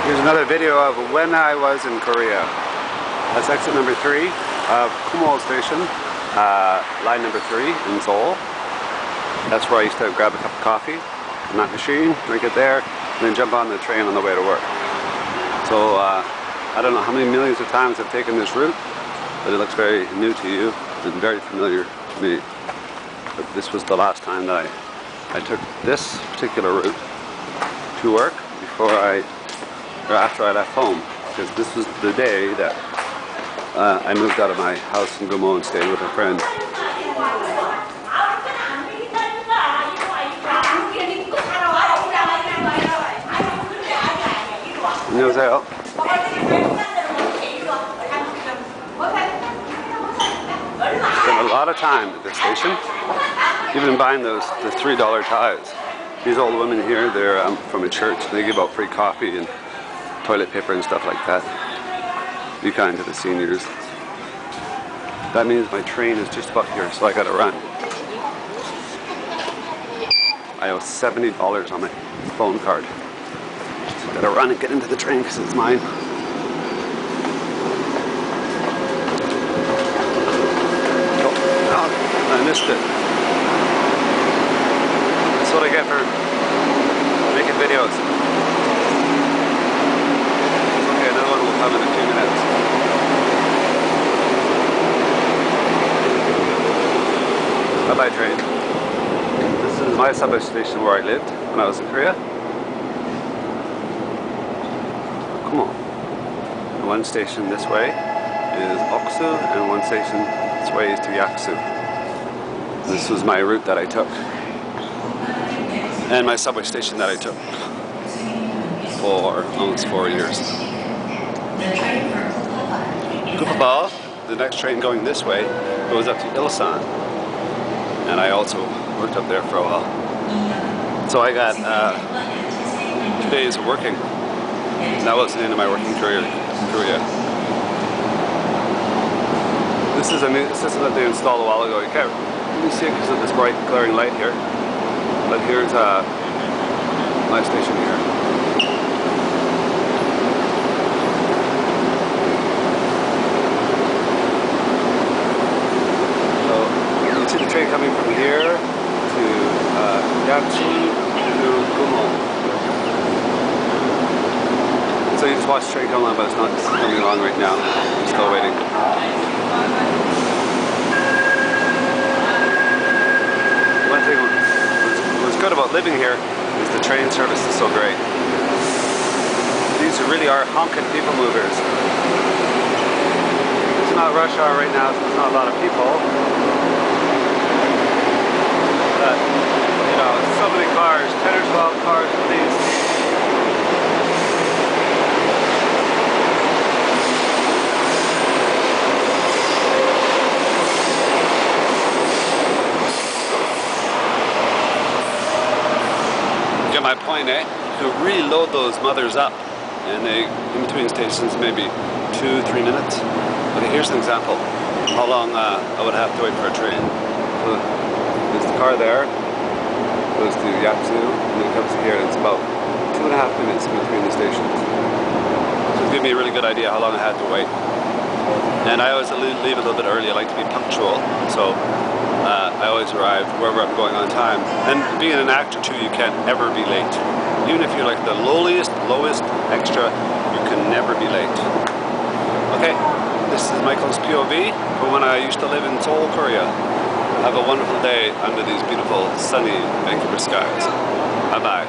Here's another video of when I was in Korea. That's exit number 3 of Kumol Station, line number 3 in Seoul. That's where I used to grab a cup of coffee in that machine, drink it there, and then jump on the train on the way to work. So I don't know how many millions of times I've taken this route, but it looks very new to you and very familiar to me. But this was the last time that I took this particular route to work after I left home, because this was the day that I moved out of my house in Gumo and stayed with a friend. 안녕하세요. Spent a lot of time at this station, even buying the $3 ties. These old women here, they're from a church. They give out free coffee and toilet paper and stuff like that. Be kind to the seniors. That means my train is just about here, so I gotta run. I owe $70 on my phone card. So I gotta run and get into the train because it's mine. Oh, I missed it. That's what I get for making videos. Okay, another one will come in a few minutes. Bye-bye train. This is my subway station where I lived when I was in Korea. Come on. One station this way is Oksu, and one station this way is to Yaksu. This was my route that I took, and my subway station that I took for almost 4 years. Kupabal, the next train going this way, goes up to Ilsan, and I also worked up there for a while. So I got 2 days of working. That was the end of my working career in Korea. This is a new system that they installed a while ago. You can't really see it because of this bright glaring light here. But here's my station here. So you see the train coming from here to Yaksu to Gumo. So you just watch the train come along, but it's not coming along right now. I'm still waiting. One thing what's good about living here is the train service is so great. These really are honking people movers. It's not rush hour right now, so there's not a lot of people. But, you know, so many cars, 10 or 12 cars at least. Get my point, eh? To really load those mothers up, and they, in between stations, maybe 2-3 minutes. Okay, here's an example how long I would have to wait for a train. So there's the car there, goes to Yaksu, and then it comes to here, and it's about 2.5 minutes in between the stations. So it gives me a really good idea how long I had to wait. And I always leave a little bit early. I like to be punctual, so I always arrive wherever I'm going on time. And being an actor too, you can't ever be late. Even if you're like the lowest extra, you can never be late. Okay, this is Michael's POV from when I used to live in Seoul, Korea. Have a wonderful day under these beautiful sunny Vancouver skies. Bye bye.